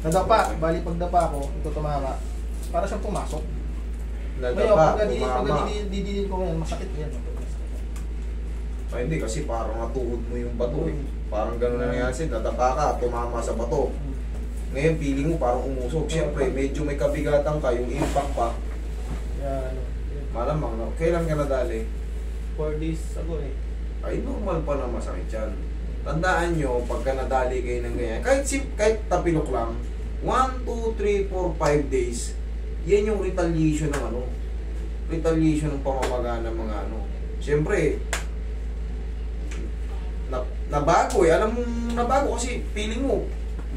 Nadapa, bali pagdapa ko, ito tumama. Para siyang pumasok. Nadapa, Ngayon, tumama. pag didilin ko ngayon, masakit yan. Ay, hindi, kasi parang natuhod mo yung bato eh. Parang gano'n na nangyari sa'yo, nadapa ka, tumama sa bato. Ngayon, feeling mo parang umusog. Siyempre, medyo may kabigatan ka, yung impact pa. Yan. Malamang, no? Kailan ka nadali? 4 days ago eh. Ay, normal pa na masakit yan. Tandaan nyo, pagka nadali kayo ng ganyan, kahit tapilok lang, 1, 2, 3, 4, 5 days, yan yung retaliation ng ano, retaliation ng pamamaga ng mga ano. Siyempre, nabago eh. Alam mo, nabago kasi feeling mo,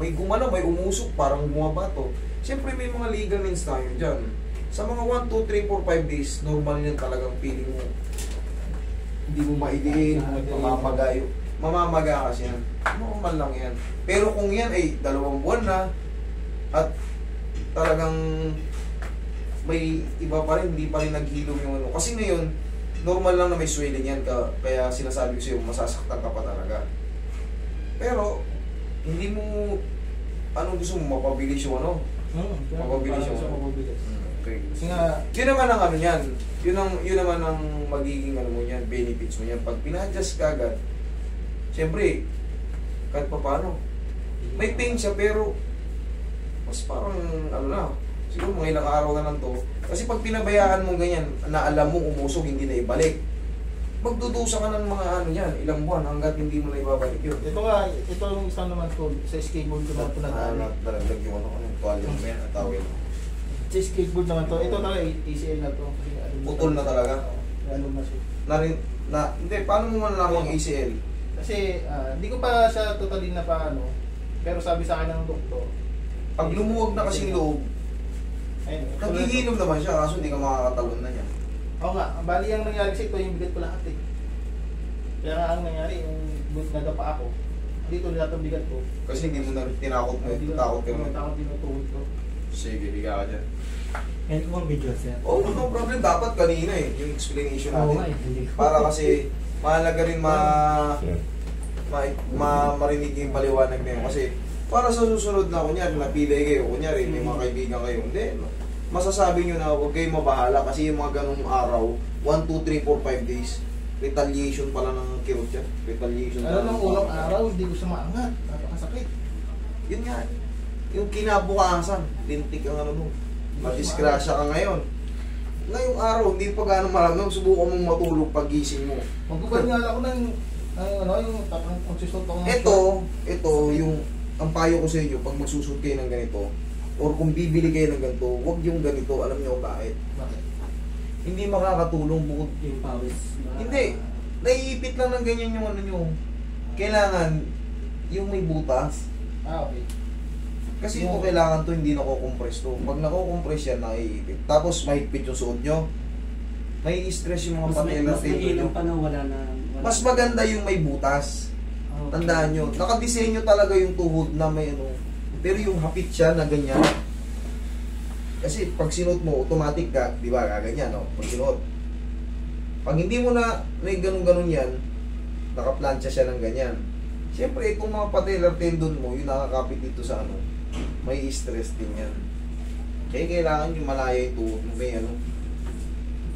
may gumalaw, may umusok, parang bumabato. Siyempre, may mga ligaments tayo dyan. Sa mga 1, 2, 3, 4, 5 days, normal yan talagang feeling mo. Hindi mo maidiin, mamamagayo. Mamamaga kasi yan. Normal lang yan. Pero kung yan ay 2 buwan na, at talagang may iba pa rin, hindi pa rin naghilom yung ano. Kasi ngayon, normal lang na may swelling yan, kaya sinasabi ko sa'yo, masasaktan ka pa talaga. Pero, hindi mo, anong gusto mo, mapabilis yung ano? Mapabilis yung ano? Okay. Kasi nga, Yun naman ang ano yan, yun naman ang magiging ano mo yan, benefits mo yan. Pag pina-adjust ka agad, siyempre, kahit pa paano, may pain siya pero, mas parang, ano na, siguro mga ilang araw na lang to. Kasi pag pinabayaan mo ganyan, na alam mo umusog, hindi na ibalik, magdudusa ka ng mga ano yan, ilang buwan hanggat hindi mo na ibabalik yun. ito nga, ito yung isang naman ko, sa skateboard ko naman ito nadali. Nalaglag yung ano, tuwalya mo yan, natawin mo. Sa skateboard naman to, ito talaga ACL na to. Putol na talaga? Lalo na siya. Hindi, paano mo malalaman ang ACL? Kasi, hindi ko pa siya totally na paano, pero sabi sa akin ng doktor, Pag lumuwag na kasing loob, ayun, naghihilom naman siya, kaso hindi ka makakatalon na niya. Oo nga, bali ang nangyari sa ito, yung bigat ko lahat eh. Kaya nga ang nangyari, yung nadapa ako, dito lahat ang bigat ko. Kasi hindi mo na tinakot mo, takot ka mo. Takot din ang tuhod ko. Sige, higa ka dyan. Yan kung video sir. Oh, no problem. Dapat kanina eh, yung explanation Oo natin. nga eh, hindi ko. Para kasi, mahalaga rin marinig yung paliwanag na yun. Kasi, para sa susunod na, kunyari, napilay kayo, kunyari, may mga kaibigan kayo, hindi, masasabi nyo na huwag kayong mabahala kasi yung mga ganung araw, 1, 2, 3, 4, 5 days, retaliation pala ng kirot yan. Retaliation Ano nung unang araw, hindi ko siya maangat. Napakasakit. Yun nga, yung kinabukasan, lintik ang ano mo, madisgrasya ka ngayon. Ngayong araw, hindi pa gano'ng maraming, subukan mong matulog pagising mo. Magpapanyala ko ng, yung magsusot ako ng Ito, yung, ang payo ko sa inyo, pag magsusot kayo ng ganito, or kung bibili kayo ng ganito, huwag yung ganito, alam niyo bakit? Bakit? Hindi makakatulong bukod. Yung pawis. Hindi, naiipit lang ng ganyan yung ano nyo. Kailangan, yung may butas. Okay. Kasi ito kailangan to, hindi nako-compress to. Pag nako-compress yan, naiipit. Tapos mahigpit yung suot nyo. May stress yung mga Mas table nailang nyo. pa na wala na. Mas maganda yung may butas. Okay. Tandaan nyo, nakadesenyo talaga yung tuhod na may ano. Pero yung hapit siya na ganyan. Kasi pag sinuot mo, automatic ka, di ba, kaganyan, no? Pag sinuot. Pag hindi mo na may ganun-ganun yan, nakaplansya siya ng ganyan. Siyempre, itong mga patellar tendon mo, yung nakakapit dito sa ano, may stress din yan. Kaya kailangan yung malaya yung tuhod mo, may ano.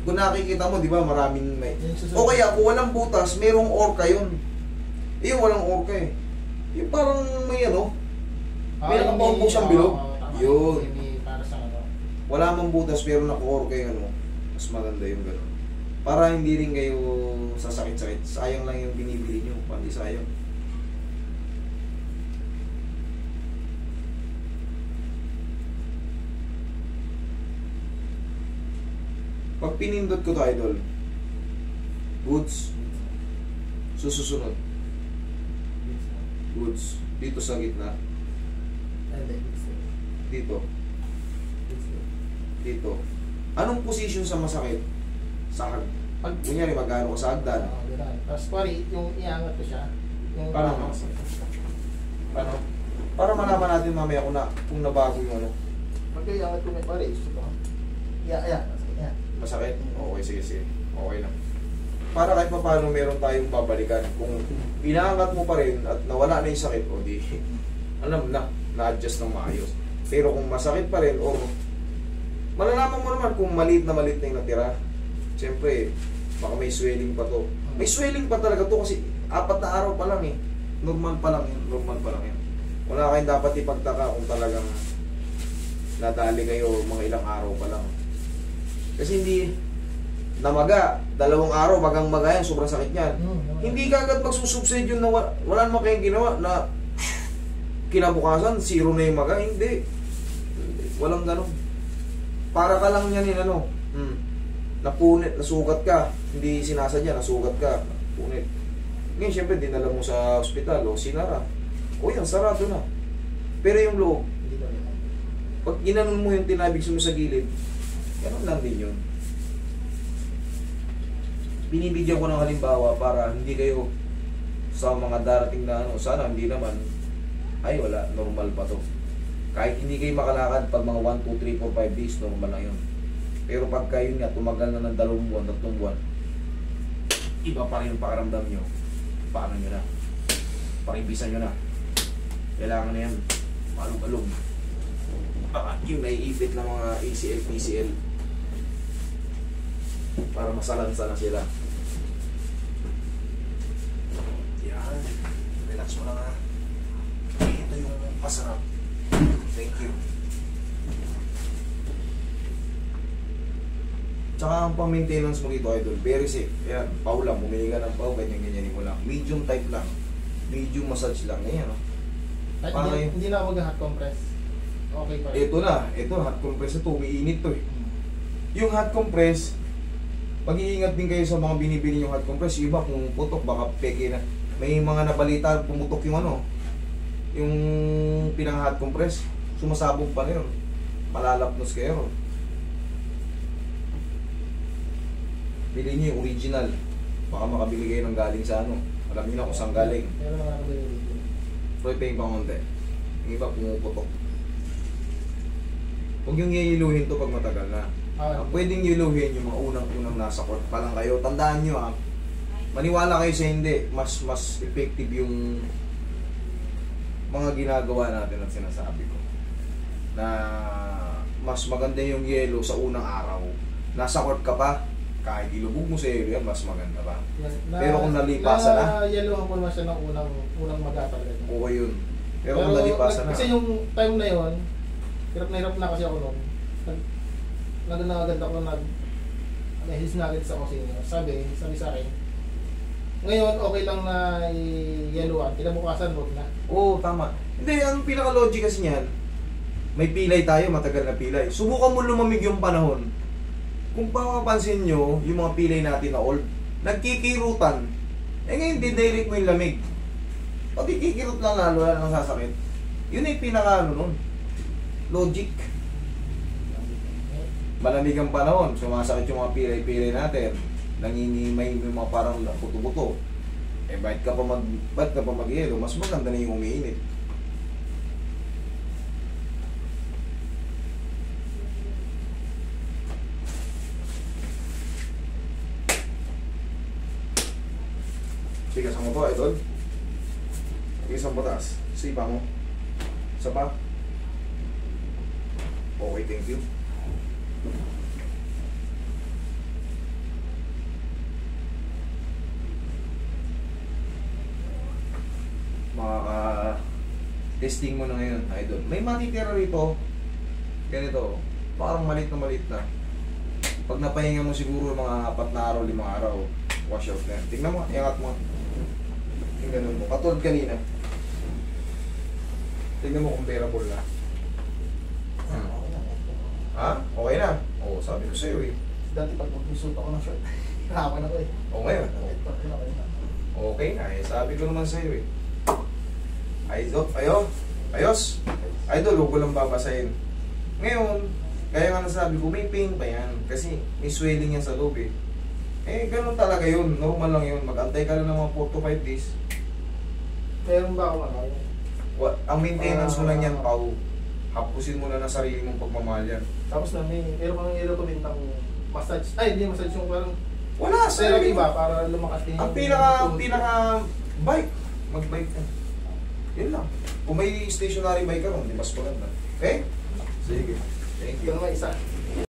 Kung nakikita mo, di ba, maraming may... O kaya, kung walang butas, merong orca yun. Yung walang orca eh. Yung parang may ano, may nakapaubog siyang bilog. Yun. Para sa ano. Wala mang butas pero naka-orca yung ano. Mas maganda yung gano'n. Para hindi rin kayo sasakit-sakit. Sayang lang yung binibili nyo. Pandi sayang. Pag pinindot ko to, idol, goods, susunod. Goods. Dito sa gitna. Dito. Dito. Anong position sa masakit? Sa pag kunyari magano ka sa hagdan. Tapos pari, yung iangat ko siya. Yung Paano? Paano? Para malaman natin mamaya kung nabago yung ano. Pag iangat ko may pari, ito. Yeah. Masakit? Okay, sige. Okay lang. Para kahit pa paano meron tayong babalikan. Kung pinaangat mo pa rin at nawala na yung sakit, o di, alam na, na-adjust ng maayos. Pero kung masakit pa rin, o malalaman mo naman kung maliit na yung natira. Siyempre, baka may swelling pa to. May swelling pa talaga to kasi 4 na araw pa lang eh. Normal pa lang yun. Wala kayong dapat ipagtaka kung talagang nadali kayo mga ilang araw pa lang. Kasi hindi namaga, 2 araw, magang-maga yan, sobrang sakit yan. Hindi ka agad magsusubside yun na wala naman kayong ginawa na kinabukasan, 0 na yung maga. Hindi. Walang ganun. Para ka lang yan napunit, nasugat ka. Hindi sinasadya, nasugat ka. Punit. Ngayon, syempre, dinala mo sa ospital o sinara. O yan, sarado na. Pero yung loob, pag ginanon mo yung tinabig mo sa gilid, ganun lang din yun. Binibigyan ko ng halimbawa para hindi kayo sa mga darating na sana hindi naman, ay wala, normal pa to. Kahit hindi kayo makalakad pag mga 1, 2, 3, 4, 5 days, normal lang yun. Pero pagka yun nga, tumagal na ng 2 buwan, 3 buwan, iba pa rin yung pakaramdam nyo. Paano nyo na? Pakibisan nyo na. Kailangan na yan. Malong-malong. Baka yung naiipit ng mga ACL, PCL. Para masalansa na sila. Yan. Relax mo lang ha. Ito yung masarap. Thank you. Tsaka ang pang-maintenance mo dito, idol, very safe. Ayan, pau lang, bumili ka ng pau, ganyan-ganyanin mo lang. Medium type lang. Medium massage lang. Ayan, no? Ay, hindi na mag-hot compress. Okay pa rin. Ito, hot compress ito. Umiinit to eh. Yung hot compress, pag-iingat din kayo sa mga binibili yung hot compress. Yung iba, kung putok, baka peke na. May mga nabalita, pumutok yung yung pinang-hot compress. Sumasabog pa na yun. Malalapnos kayo. Bili niyo yung original. Baka makabili kayo ng galing sa alam niyo na kung saan galing. Meron mga nakabili dito. Pero ipahing pa konti. Yung iba pumuputok. Huwag yung yiluhin to pag matagal na. Pwedeng yiluhin yung mga unang nasa court pa lang kayo. Tandaan nyo maniwala kayo sa hindi. Mas effective yung mga ginagawa natin at sinasabi ko. Na mas maganda yung yelo sa unang araw. Nasa court ka pa, kahit ilubog mo sa yelo yan, mas maganda pa. Pero kung nalipasan na, yellow ako naman siya ng unang maga talaga. okay yun. Pero kung nalipasan na. Kasi yung time na yun, hirap na kasi ako noon. Agad ako nahilis na agad sa kusina. Sabi sa akin, ngayon okay lang na i-yellowan, kinabukasan huwag na. Oo, tama. Hindi, ang pinaka-logic kasi niyan, may pilay tayo, matagal na pilay. Subukan mo lumamig yung panahon. Kung papapansin nyo, yung mga pilay natin na old, nagkikirutan. Ngayon, didirect mo yung lamig. Pag ikikirot lang lalo, wala nang sasakit. Yun yung pinaka nun. Logic. Malamig ang panahon, sumasakit yung mga pilay-pilay natin. Nangingimay yung mga parang puto-puto. Ba't ka pa mag-yelo? Mas maganda na yung umiinit. Tigasan mo to, idol. Tigasan mo taas. Sipa mo. Isa pa. Okay, thank you. Testing mo na ngayon, idol. May matitira rito. Ganito. Parang maliit na. Pag napahinga mo siguro mga 4 na araw, 5 araw, wash out na yan. Tingnan mo, iangat mo. Yung ganun mo. Katulad kanina. Tingnan mo, comparable na. Ha? Okay na? Oo, sabi ko sa'yo eh. Dati pag mag-result ako ng short, hirapan ako eh. Oo ngayon. Okay na eh. Sabi ko naman sa'yo eh. Ayos. Idol, huwag ko lang babasahin. Ngayon, kaya nga nasabi ko, may pain pa yan. Kasi may swelling yan sa loob eh. Ganun talaga yun. Normal lang yun. Mag-antay ka lang ng mga 4 to 5 days. Meron ba ako ang maintenance mo lang yan, Pao. Hapusin mo na ng sarili mong pagmamahal yan. Tapos na meron kang i-recommend ng massage. Ay, hindi massage yung parang wala, pero iba para lumakas din. Ang pinaka bike. Mag-bike ka. Yun lang. Kung may stationary bike ka ron, di mas maganda. Okay? Sige. Thank Ito you. naman isa.